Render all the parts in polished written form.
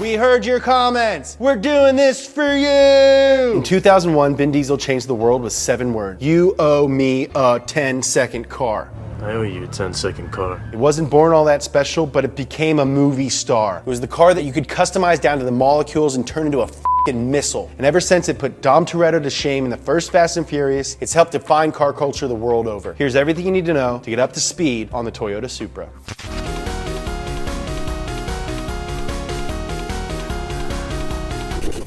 We heard your comments. We're doing this for you. In 2001, Vin Diesel changed the world with 7 words. You owe me a 10-second car. I owe you a 10-second car. It wasn't born all that special, but it became a movie star. It was the car that you could customize down to the molecules and turn into a f***ing missile. And ever since it put Dom Toretto to shame in the first Fast and Furious, it's helped define car culture the world over. Here's everything you need to know to get up to speed on the Toyota Supra.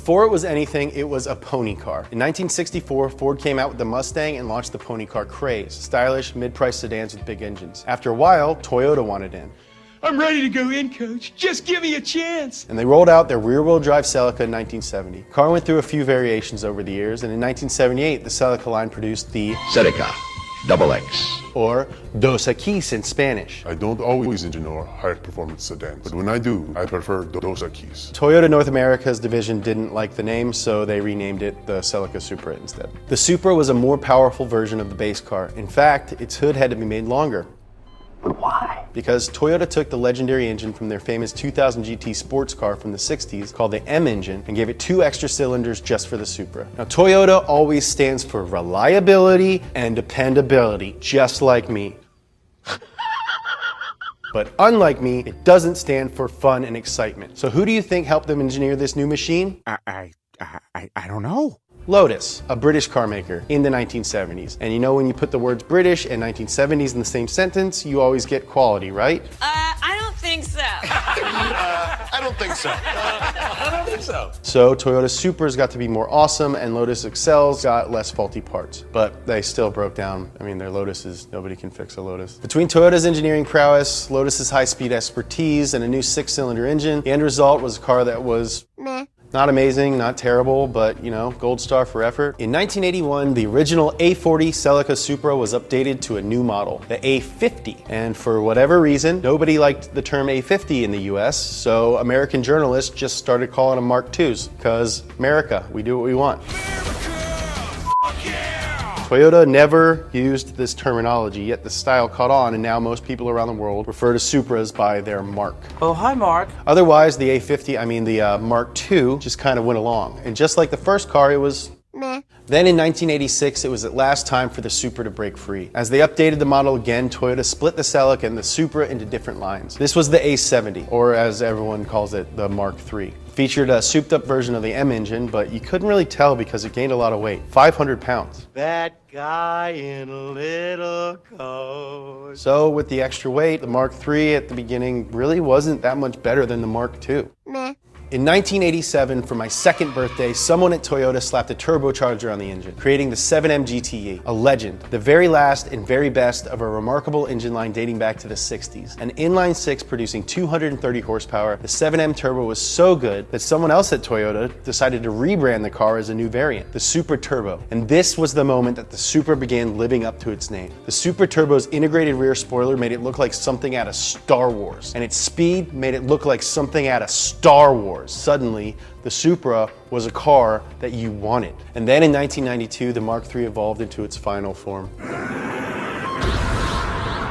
Before it was anything, it was a pony car. In 1964, Ford came out with the Mustang and launched the pony car craze. Stylish, mid-priced sedans with big engines. After a while, Toyota wanted in. I'm ready to go in, Coach. Just give me a chance. And they rolled out their rear-wheel drive Celica in 1970. The car went through a few variations over the years, and in 1978, the Celica line produced the Celica XX. Or Dos Equis in Spanish. I don't always engineer high-performance sedans, but when I do, I prefer Dos Equis. Toyota North America's division didn't like the name, so they renamed it the Celica Supra instead. The Supra was a more powerful version of the base car. In fact, its hood had to be made longer. Why? Because Toyota took the legendary engine from their famous 2000 GT sports car from the 60s called the M engine and gave it 2 extra cylinders just for the Supra. Now Toyota always stands for reliability and dependability, just like me. But unlike me, it doesn't stand for fun and excitement. So who do you think helped them engineer this new machine? I don't know. Lotus, a British car maker in the 1970s. And you know when you put the words British and 1970s in the same sentence, you always get quality, right? I don't think so. I don't think so. I don't think so. So Toyota Supras got to be more awesome and Lotus Excels got less faulty parts. But they still broke down. I mean, their Lotuses, nobody can fix a Lotus. Between Toyota's engineering prowess, Lotus's high-speed expertise, and a new 6-cylinder engine, the end result was a car that was meh. Not amazing, not terrible, but you know, gold star for effort. In 1981, the original A40 Celica Supra was updated to a new model, the A50. And for whatever reason, nobody liked the term A50 in the US, so American journalists just started calling them Mark IIs, because America, we do what we want. Toyota never used this terminology, yet the style caught on, and now most people around the world refer to Supras by their mark. Oh, hi, Mark. Otherwise, the A50, the Mark II, just kind of went along. And just like the first car, it was meh. Then in 1986, it was at last time for the Supra to break free. As they updated the model again, Toyota split the Celica and the Supra into different lines. This was the A70, or as everyone calls it, the Mark III. Featured a souped-up version of the M engine, but you couldn't really tell because it gained a lot of weight, 500 pounds. That guy in a little coat. So with the extra weight, the Mark III at the beginning really wasn't that much better than the Mark II. Meh. In 1987, for my 2nd birthday, someone at Toyota slapped a turbocharger on the engine, creating the 7M GTE, a legend, the very last and very best of a remarkable engine line dating back to the 60s. An inline-6 producing 230 horsepower, the 7M Turbo was so good that someone else at Toyota decided to rebrand the car as a new variant, the Supra Turbo. And this was the moment that the Supra began living up to its name. The Supra Turbo's integrated rear spoiler made it look like something out of Star Wars, and its speed made it look like something out of Star Wars. Suddenly, the Supra was a car that you wanted. And then in 1992, the Mark III evolved into its final form.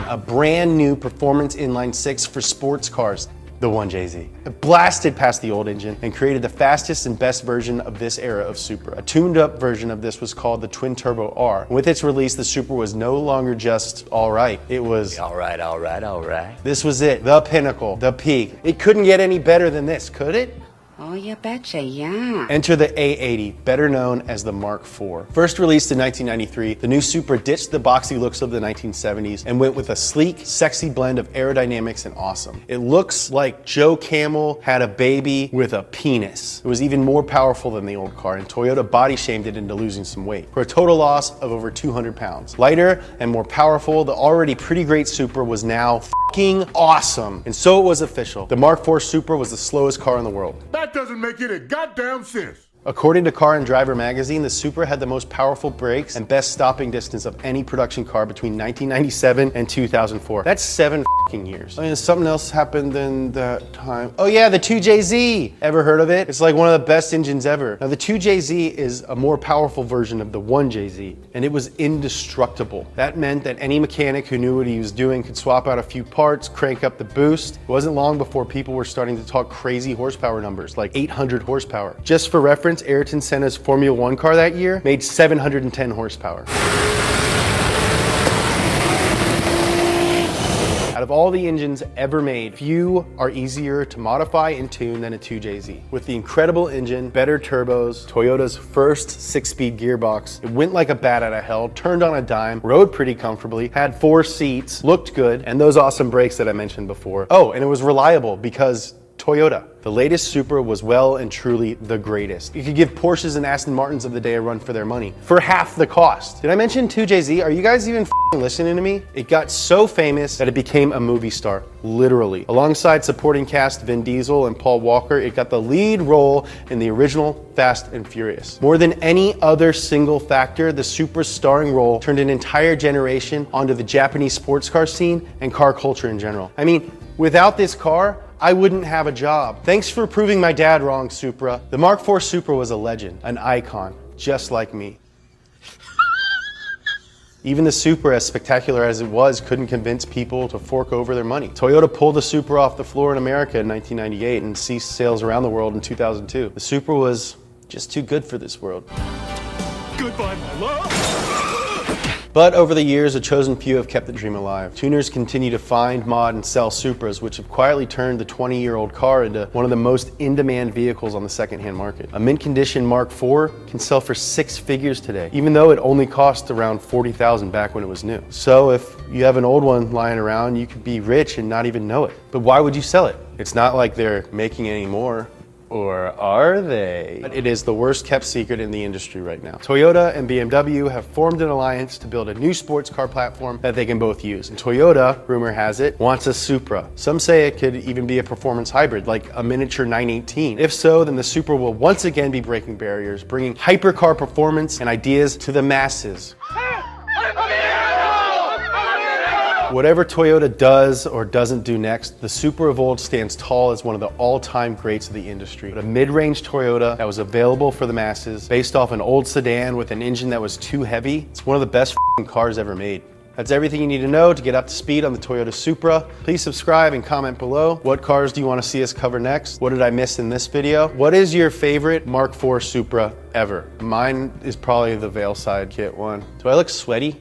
A brand new performance inline-6 for sports cars, the 1JZ. It blasted past the old engine and created the fastest and best version of this era of Supra. A tuned-up version of this was called the Twin Turbo R. With its release, the Supra was no longer just alright. It was Alright. this was it, the pinnacle, the peak. It couldn't get any better than this, could it? Oh, you betcha, yeah. Enter the A80, better known as the Mark IV. First released in 1993, the new Supra ditched the boxy looks of the 1970s and went with a sleek, sexy blend of aerodynamics and awesome. It looks like Joe Camel had a baby with a penis. It was even more powerful than the old car, and Toyota body shamed it into losing some weight, for a total loss of over 200 pounds. Lighter and more powerful, the already pretty great Supra was now f***ing awesome. And so it was official. The Mark IV Supra was the slowest car in the world. That doesn't make any goddamn sense. According to Car and Driver magazine, the Supra had the most powerful brakes and best stopping distance of any production car between 1997 and 2004. That's 7 f***ing years. I mean, something else happened in that time. Oh yeah, the 2JZ. Ever heard of it? It's like one of the best engines ever. Now the 2JZ is a more powerful version of the 1JZ, and it was indestructible. That meant that any mechanic who knew what he was doing could swap out a few parts, crank up the boost. It wasn't long before people were starting to talk crazy horsepower numbers, like 800 horsepower. Just for reference, Ayrton Senna's Formula One car that year made 710 horsepower. Out of all the engines ever made, few are easier to modify and tune than a 2JZ. With the incredible engine, better turbos, Toyota's first 6-speed gearbox, it went like a bat out of hell, turned on a dime, rode pretty comfortably, had 4 seats, looked good, and those awesome brakes that I mentioned before. Oh, and it was reliable because Toyota. The latest Supra was well and truly the greatest. You could give Porsches and Aston Martins of the day a run for their money for half the cost. Did I mention 2JZ? Are you guys even listening to me? It got so famous that it became a movie star, literally. Alongside supporting cast Vin Diesel and Paul Walker, it got the lead role in the original Fast and Furious. More than any other single factor, the Supra's starring role turned an entire generation onto the Japanese sports car scene and car culture in general. I mean, without this car, I wouldn't have a job. Thanks for proving my dad wrong, Supra. The Mark IV Supra was a legend, an icon, just like me. Even the Supra, as spectacular as it was, couldn't convince people to fork over their money. Toyota pulled the Supra off the floor in America in 1998 and ceased sales around the world in 2002. The Supra was just too good for this world. Goodbye, my love. But over the years, a chosen few have kept the dream alive. Tuners continue to find, mod, and sell Supras, which have quietly turned the 20-year-old car into one of the most in-demand vehicles on the second-hand market. A mint-condition Mark IV can sell for 6 figures today, even though it only cost around $40,000 back when it was new. So if you have an old one lying around, you could be rich and not even know it. But why would you sell it? It's not like they're making any more. Or are they? It is the worst kept secret in the industry right now. Toyota and BMW have formed an alliance to build a new sports car platform that they can both use. And Toyota, rumor has it, wants a Supra. Some say it could even be a performance hybrid, like a miniature 918. If so, then the Supra will once again be breaking barriers, bringing hypercar performance and ideas to the masses. Whatever Toyota does or doesn't do next, the Supra of old stands tall as one of the all-time greats of the industry. But a mid-range Toyota that was available for the masses, based off an old sedan with an engine that was too heavy, it's one of the best cars ever made. That's everything you need to know to get up to speed on the Toyota Supra. Please subscribe and comment below. What cars do you want to see us cover next? What did I miss in this video? What is your favorite Mark IV Supra ever? Mine is probably the Veilside Kit one. Do I look sweaty?